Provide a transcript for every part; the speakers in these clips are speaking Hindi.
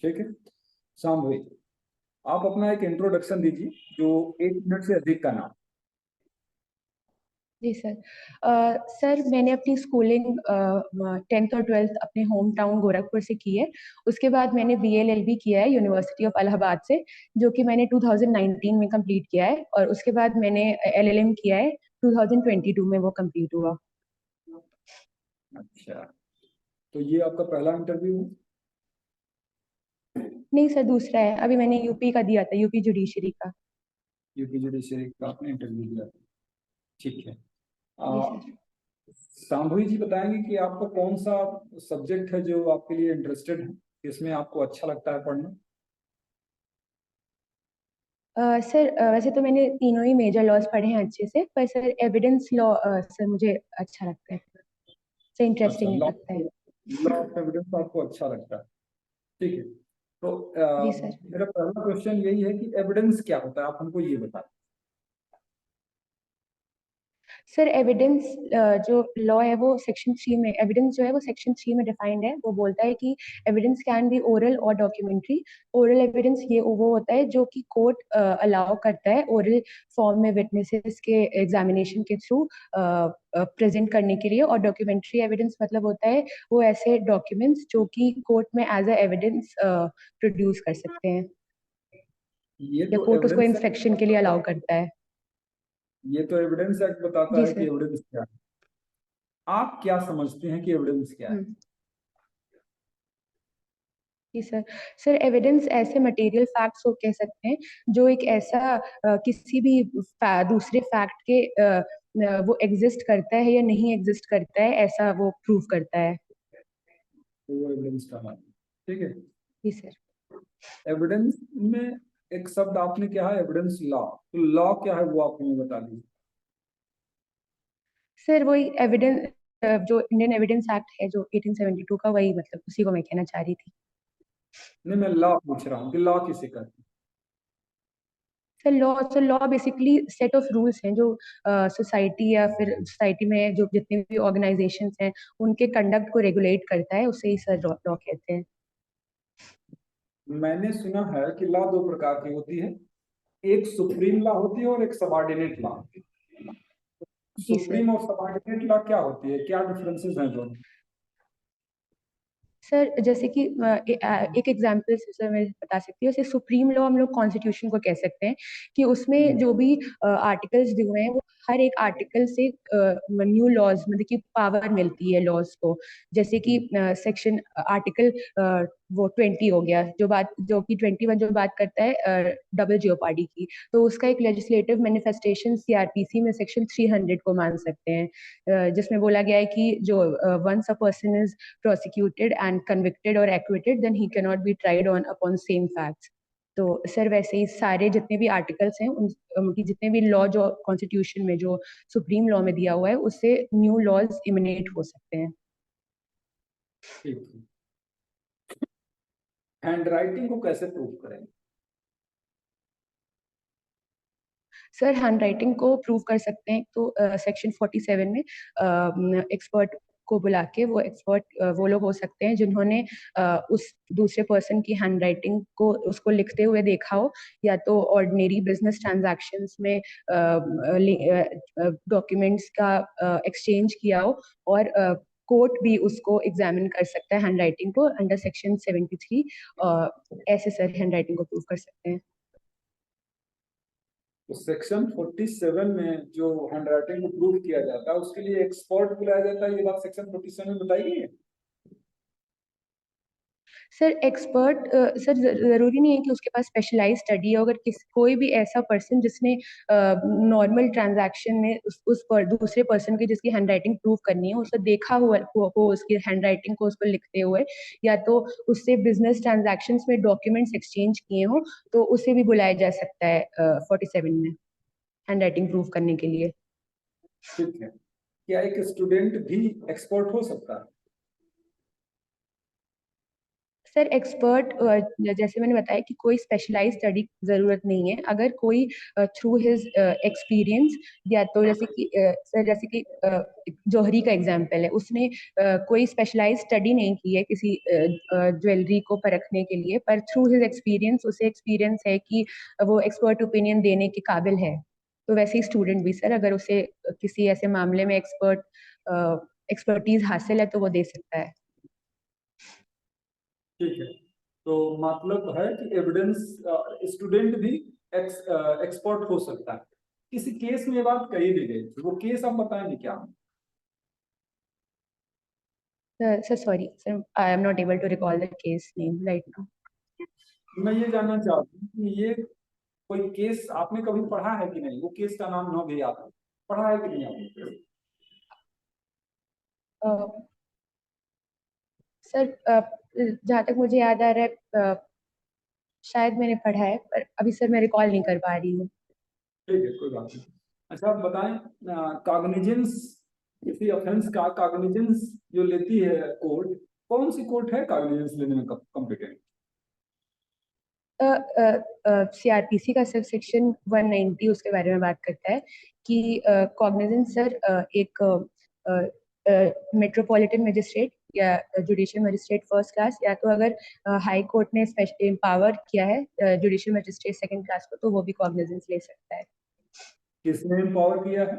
ठीक है। शाम भाई, आप अपना एक इंट्रोडक्शन दीजिए, जो 1 मिनट से अधिक का नाम। जी सर। सर मैंने अपनी स्कूलिंग 10th और 12th अपने होम टाउन गोरखपुर से की है। उसके बाद मैंने BA-LLB किया है यूनिवर्सिटी ऑफ इलाहाबाद से, जो कि मैंने 2019 में कंप्लीट किया है। और उसके बाद मैंने LLM किया है, 2022 में वो कंप्लीट हुआ। अच्छा, तो ये आपका पहला इंटरव्यू है? नहीं सर, दूसरा है। अभी मैंने यूपी का दिया था, यूपी जुडिशरी का। यूपी जुडिशरी का आपने इंटरव्यू दिया था, ठीक है। जी आ, सर। शांभवी जी बताएंगे कि आपका कौन सा सब्जेक्ट है जो आपके लिए इंटरेस्टेड है, इसमें आपको अच्छा लगता है पढ़ना? सर वैसे तो मैंने तीनों ही मेजर लॉज पढ़े हैं अच्छे से, पर सर एविडेंस लॉ सर मुझे अच्छा लगता है, सर अच्छा, इंटरेस्टिंग लॉ लगता है। लॉ ऑफ एविडेंस आपको अच्छा लगता है, ठीक है। तो जी सर। मेरा पहला क्वेश्चन यही है कि एविडेंस क्या होता है, आप हमको ये बताएं। सर एविडेंस जो लॉ है वो सेक्शन 3 में, एविडेंस जो है वो सेक्शन 3 में डिफाइंड है। वो बोलता है कि एविडेंस कैन बी ओरल और डॉक्यूमेंट्री। ओरल एविडेंस ये वो होता है जो कि कोर्ट अलाउ करता है ओरल फॉर्म में विटनेसेस के एग्जामिनेशन के थ्रू प्रेजेंट करने के लिए। और डॉक्यूमेंट्री एविडेंस मतलब होता है वो ऐसे डॉक्यूमेंट्स जो कि कोर्ट में एज अ एविडेंस प्रोड्यूस कर सकते हैं, ये या तो कोर्ट उसको एविडेंस इंस्पेक्शन के लिए अलाउ करता है। ये तो एविडेंस एक्ट बताता जी है कि सर। एविडेंस क्या है। आप क्या समझते हैं कि एविडेंस क्या है? हम्म। जी सर। सर एविडेंस ऐसे मटेरियल फैक्ट्स को कह सकते हैं जो एक ऐसा किसी भी दूसरे फैक्ट के वो एग्जिस्ट करता है या नहीं एग्जिस्ट करता है, ऐसा वो प्रूव करता है। तो वो एविडेंस का है, ठीक है। जी सर। एविडेंस में एक शब्द आपने क्या है, एविडेंस लॉ, तो लॉ क्या है वो आप हमें बता दीजिए। सर वही एविडेंस, जो इंडियन एविडेंस एक्ट है जो 1872 का, वही मतलब उसी को मैं कहना चाह रही थी। नहीं, मैं लॉ पूछ रहा हूँ कि लॉ किसे कहते sir law basically set of rules हैं जो सोसाइटी या फिर सोसाइटी में जो जितने भी ऑर्गेनाइजेशंस हैं उनके कंडक्ट को रेगुलेट करता है, उसे ही सर लॉ कहते हैं। हैं? मैंने सुना है कि लॉ दो प्रकार की होती है, एक सुप्रीम लॉ होती है और एक सबऑर्डिनेट लॉ होती है। जी सर। सुप्रीम और सबऑर्डिनेट लॉ क्या होती है, क्या डिफरेंसेस हैं दोनों? सर जैसे कि एक एग्जांपल से सर मैं बता सकती हूँ। जैसे सुप्रीम लॉ हम लोग कॉन्स्टिट्यूशन को कह सकते हैं कि उसमें जो भी आर्टिकल्स दिए हुए हैं वो हर एक आर्टिकल से न्यू लॉज, मतलब कि पावर मिलती है लॉज को। जैसे कि सेक्शन आर्टिकल वो 20 हो गया, जो कि 21 जो बात करता है डबल जियोपार्डी की, तो उसका एक लेजिस्लेटिव मैनिफेस्टेशन CRPC में सेक्शन 300 को मान सकते हैं, जिसमें बोला गया है कि जो once a person is prosecuted and convicted or acquitted, then he cannot be tried on upon same facts. तो सर वैसे ही सारे जितने भी आर्टिकल्स हैं उनकी जितने भी लॉ जो कॉन्स्टिट्यूशन में जो सुप्रीम लॉ में दिया हुआ है उससे न्यू लॉज इमिनेट हो सकते हैं। ठीक है। हैंड राइटिंग को कैसे प्रूव करें? सर हैंड राइटिंग को प्रूव कर सकते हैं तो सेक्शन 47 में एक्सपर्ट को बुला के, वो एक्सपर्ट वो लोग हो सकते हैं जिन्होंने उस दूसरे पर्सन की हैंड राइटिंग को उसको लिखते हुए देखा हो, या तो ऑर्डिनरी बिजनेस ट्रांजैक्शंस में डॉक्यूमेंट्स का एक्सचेंज किया हो, और कोर्ट भी उसको एग्जामिन कर सकता है हैंड राइटिंग को अंडर सेक्शन 73। ऐसे सर हैंड राइटिंग को प्रूव कर सकते हैं। तो सेक्शन 47 में जो हैंड राइटिंग को प्रूव किया जाता है उसके लिए एक्सपर्ट बुलाया जाता है, ये बात सेक्शन 47 में बताई गई है। सर एक्सपर्ट सर जरूरी नहीं है कि उसके पास स्पेशलाइज स्टडी हो। अगर कोई भी ऐसा पर्सन जिसने नॉर्मल ट्रांजैक्शन में उस पर दूसरे पर्सन की जिसकी हैंडराइटिंग प्रूव करनी है, उसे देखा हुआ हो उसकी हैंडराइटिंग को उसको लिखते हुए, या तो उससे बिजनेस ट्रांजैक्शंस में डॉक्यूमेंट्स एक्सचेंज किए हो, तो उसे भी बुलाया जा सकता है 47 में हैंडराइटिंग प्रूव करने के लिए। ठीक है। क्या एक स्टूडेंट भी एक्सपर्ट हो सकता है? सर एक्सपर्ट, जैसे मैंने बताया कि कोई स्पेशलाइज स्टडी जरूरत नहीं है। अगर कोई थ्रू हिज एक्सपीरियंस, या तो जैसे कि सर जैसे कि जौहरी का एग्जांपल है, उसने कोई स्पेशलाइज स्टडी नहीं की है किसी ज्वेलरी को परखने के लिए, पर थ्रू हिज एक्सपीरियंस उसे एक्सपीरियंस है कि वो एक्सपर्ट ओपिनियन देने के काबिल है। तो वैसे ही स्टूडेंट भी सर, अगर उसे किसी ऐसे मामले में एक्सपर्टीज हासिल है तो वो दे सकता है। ठीक है, तो मतलब है कि एविडेंस स्टूडेंट भी एक्सपर्ट हो सकता है। किसी केस में ये बात कही भी गई थी, वो केस आप बताएंगे क्या? Sir sorry sir, I am not able to recall the case name right now. मैं ये जानना चाहता हूँ कि ये कोई केस आपने कभी पढ़ा है कि नहीं, वो केस का नाम न भी याद है, पढ़ा है कि नहीं आपने? सर जहाँ तक मुझे याद आ रहा है, शायद मैंने पढ़ा है, पर अभी सर मैं रिकॉल नहीं कर पा रही हूँ। ठीक है, कोई बात नहीं। अच्छा, आप बताएं, कॉग्निजेंस, किसी ऑफेंस का कॉग्निजेंस जो लेती है कोर्ट, कौन सी कोर्ट है कॉग्निजेंस लेने में कॉम्पिटेंट? सीआरपीसी का सर सेक्शन 190 उसके बारे में बात करता है कि कॉग्निजेंस सर एक मेट्रोपॉलिटन मजिस्ट्रेट या जुडिशियल मजिस्ट्रेट फर्स्ट क्लास, या तो अगर हाई कोर्ट ने स्पेशल एम्पावर किया है जुडिशियल मजिस्ट्रेट सेकंड क्लास को, तो वो भी कॉग्निजेंस ले सकता है। किसने एम्पावर किया है?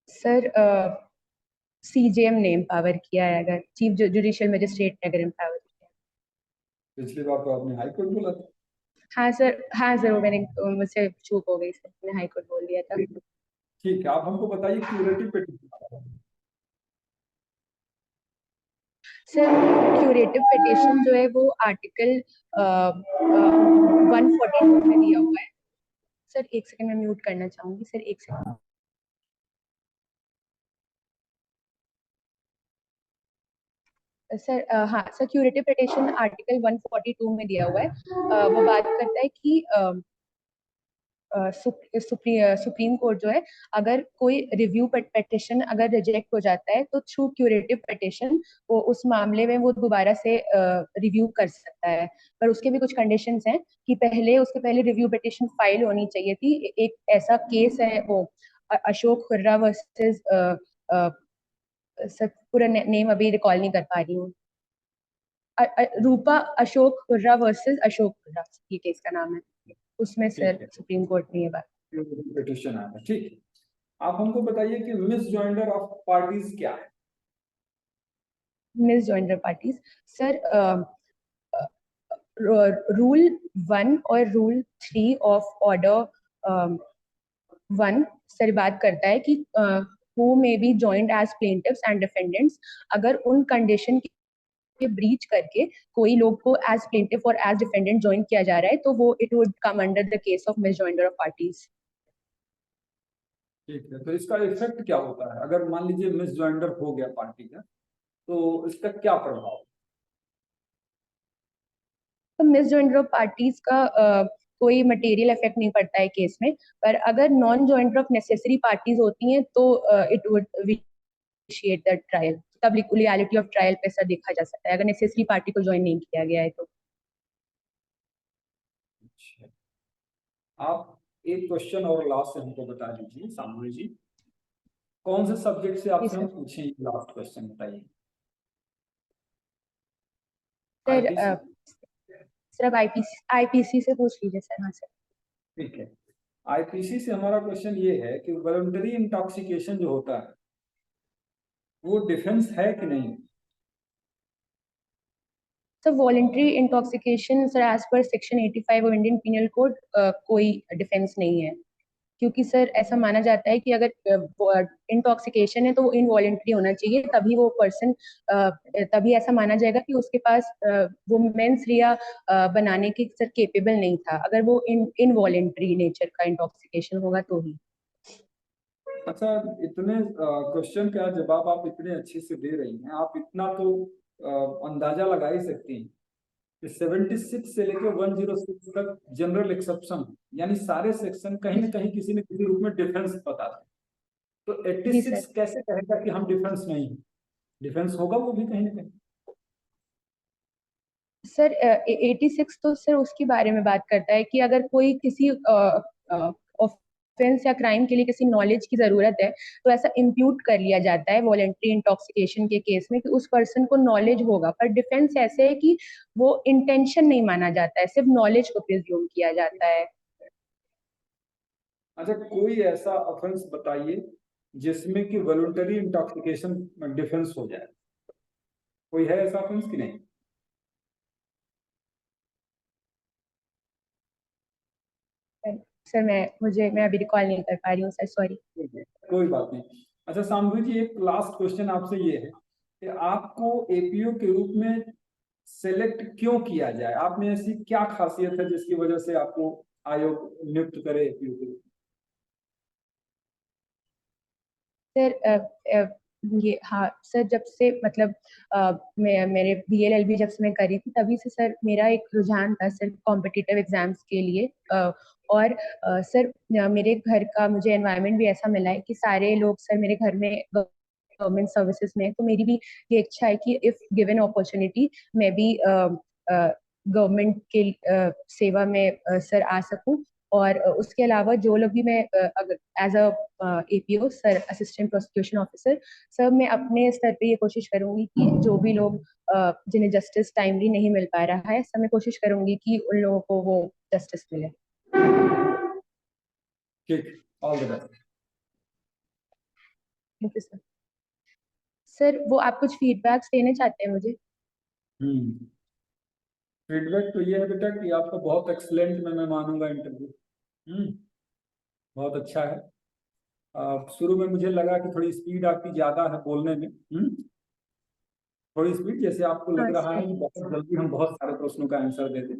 सर सीजेएम ने एम्पावर किया है, अगर चीफ जुडिशियल मजिस्ट्रेट ने अगर एम्पावर किया पिछली बार तो आपने हाई कोर्ट बोला था। है। हाँ सर, हाँ सर, वो मैंने मुझसे चूक हो गई सर, मैंने हाई कोर्ट बोल दिया था। ठीक है, आप हमको बताइए curative petition. Sir curative petition जो है वो आर्टिकल 142 में दिया हुआ है। सर एक सेकंड मैं म्यूट करना चाहूंगी, सर एक सेकंड। सर हाँ सर, क्यूरेटिव पिटिशन आर्टिकल 142 में दिया हुआ है। वो बात करता है कि सुप्रीम कोर्ट जो है, अगर कोई रिव्यू पिटिशन अगर रिजेक्ट हो जाता है तो थ्रू क्यूरेटिव पिटिशन वो उस मामले में वो दोबारा से रिव्यू कर सकता है। पर उसके भी कुछ कंडीशंस हैं कि उसके पहले रिव्यू पिटिशन फाइल होनी चाहिए थी। एक ऐसा केस है वो अशोक हुर्रा वर्सेस, सर पूरा नेम अभी रिकॉल नहीं कर पा रही हूँ। रूपा अशोक हुर्रा वर्सेस अशोक हुर्रा, ये केस का नाम है। उसमें ठीक सर है, सुप्रीम कोर्ट ने ये बात। क्यूरेटिव पिटीशन आया है, ठीक है। आप हमको बताइए कि मिस जॉइंडर ऑफ पार्टीज क्या है? Miss joinder parties sir, rule 1 और रूल 3 ऑफ ऑर्डर 1 सर बात करता है कि who may be joined as plaintiffs and defendants, अगर उन कंडीशन के ब्रीच करके कोई लोग को एज प्लेंटिव और एज डिफेंडेंट ज्वाइन किया जा रहा है, तो वो it would come under the case of misjoinder of parties. ठीक है, तो इसका इफेक्ट क्या होता है अगर मान लीजिए मिस जॉइंडर हो गया पार्टी का, तो इसका क्या प्रभाव? तो मिस जॉइंडर ऑफ पार्टीज का कोई मटेरियल इफेक्ट नहीं पड़ता है केस में, पर अगर non joinder of necessary parties होती हैं तो it would vitiate the trial. तब लीगलिटी ऑफ ट्रायल पे ऐसा देखा जा सकता है अगर नेसेसरी पार्टी को ज्वाइन नहीं किया गया है तो। अच्छा, आप एक क्वेश्चन और लास्ट हमको बता दीजिए सामूहिक जी, कौन से सब्जेक्ट से जी आपसे हम सर। पूछें? लास्ट क्वेश्चन बताइए। Sir IPC? सर अब आईपीसी से पूछ लीजिए सर। हाँ सर। ठीक है, आईपीसी से हमारा क्वेश्चन ये है कि वॉलंटरी इंटॉक्सिकेशन जो होता है वो डिफेंस है कि नहीं? Sir voluntary intoxication sir as per section 85 of Indian penal code कोई डिफेंस नहीं है, क्योंकि सर ऐसा माना जाता है कि अगर इंटॉक्सिकेशन है तो वो इनवॉलेंट्री होना चाहिए, तभी वो पर्सन, तभी ऐसा माना जाएगा कि उसके पास वो मेंस रिया बनाने की सर केपेबल नहीं था, अगर वो इनवॉलेंट्री नेचर का इंटॉक्सिकेशन होगा तो ही। अच्छा, इतने क्वेश्चन का जवाब आप इतने अच्छे से दे रही हैं, आप इतना तो अंदाजा लगा ही सकती हैं कि 76 से लेकर 106 तक जनरल एक्सेप्शन, यानी सारे सेक्शन कहीं ना कहीं किसी न किसी रूप में डिफेंस बताते हैं। तो जी 86 सर। कैसे कहेगा कि हम डिफेंस नहीं? डिफेंस होगा वो भी कहीं ना कहीं। सर 86 तो सर उसके बारे में बात करता है कि अगर कोई किसी ऑफेंस या क्राइम के लिए किसी नॉलेज की जरूरत है तो ऐसा इम्प्यूट कर लिया जाता है वॉलेंट्री इंटॉक्सिकेशन के केस में कि उस पर्सन को नॉलेज होगा, पर डिफेंस ऐसे है कि वो इंटेंशन नहीं माना जाता है, सिर्फ नॉलेज को प्रिज्यूम किया जाता है। अच्छा, कोई ऐसा ऑफेंस बताइए जिसमें कि वॉलंटरी इंटॉक्सिकेशन डिफेंस हो जाए, कोई है ऐसा ऑफेंस कि नहीं? सर मैं अभी रिकॉल नहीं कर पा रही हूँ सर, सॉरी। ठीक है, कोई बात नहीं। अच्छा शाम्भवी जी, एक लास्ट क्वेश्चन आपसे ये है कि आपको एपीओ के रूप में सेलेक्ट क्यों किया जाए? आप में ऐसी क्या खासियत है जिसकी वजह से आपको आयोग नियुक्त करे एपीओ के रूप सर ये हाँ सर, जब से मतलब मेरे बीएलएलबी जब से मैं करी थी तभी से सर मेरा एक रुझान था सर कॉम्पिटिटिव एग्जाम्स के लिए। और सर मेरे घर का मुझे एनवायरनमेंट भी ऐसा मिला है कि सारे लोग सर मेरे घर में गवर्नमेंट सर्विसेज में, तो मेरी भी ये इच्छा है कि इफ गिवन अपॉर्चुनिटी मैं भी गवर्नमेंट के सेवा में सर आ सकूं। और उसके अलावा जो लोग भी मैं अगर as a APO sir assistant prosecution officer sir, मैं अपने स्तर पे ये कोशिश करूंगी कि जो भी लोग जिन्हें जस्टिस टाइमली नहीं मिल पा रहा है सर, मैं कोशिश करूंगी कि उन लोगों को वो जस्टिस मिले। ठीक, all the best. Thank you sir. Sir वो आप कुछ फीडबैक्स देना चाहते हैं मुझे? हम्म, फीडबैक तो ये है बेटा कि आपका बहुत एक्सलेंट मैं मानूंगा इंटरव्यू। बहुत अच्छा है। शुरू में मुझे लगा कि थोड़ी स्पीड आपकी ज्यादा है बोलने में। थोड़ी स्पीड, जैसे आपको लग हाँ रहा है सर। कि बहुत जल्दी हम बहुत सारे प्रश्नों का आंसर दे दें,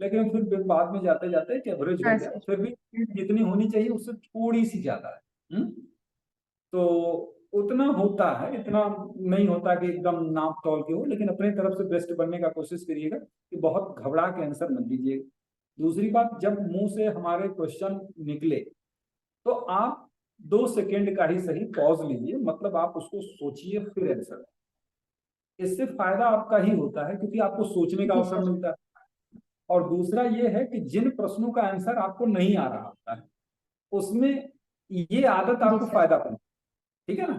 लेकिन फिर बाद में जाते जाते एक एवरेज हो हाँ गया। सर। फिर भी स्पीड जितनी होनी चाहिए उससे थोड़ी सी ज्यादा है। तो उतना होता है, इतना नहीं होता कि एकदम नाप तोल के हो, लेकिन अपनी तरफ से बेस्ट बनने का कोशिश करिएगा कि बहुत घबरा के आंसर मत दीजिएगा। दूसरी बात, जब मुंह से हमारे क्वेश्चन निकले तो आप 2 सेकेंड का ही सही पॉज लीजिए, मतलब आप उसको सोचिए फिर आंसर। इससे फायदा आपका ही होता है क्योंकि आपको सोचने का जी अवसर सर। मिलता है। और दूसरा ये है कि जिन प्रश्नों का आंसर आपको नहीं आ रहा होता है उसमें ये आदत जी आपको सर। फायदा पड़े। ठीक है ना?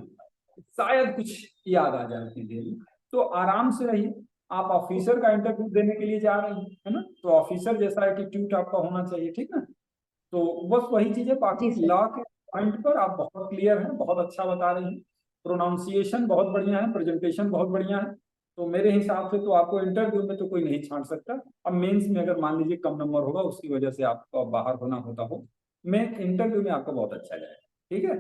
शायद कुछ याद आ जाए उतनी देर में, तो आराम से रहिए। आप ऑफिसर का इंटरव्यू देने के लिए जा रहे हैं, है ना? तो ऑफिसर जैसा एटीट्यूड आपका होना चाहिए, ठीक ना? तो बस वही चीज है। जी बाकी सर। लॉ के पॉइंट पर आप बहुत क्लियर हैं, बहुत अच्छा बता रही हैं। प्रोनाउंसिएशन बहुत बढ़िया है, प्रेजेंटेशन बहुत बढ़िया है। तो मेरे हिसाब से तो आपको इंटरव्यू में तो कोई नहीं छांट सकता। अब मेंस में अगर मान लीजिए कम नंबर होगा उसकी वजह से आपको बाहर होना होता हो, मैं इंटरव्यू में आपका बहुत अच्छा जाएगा। ठीक है।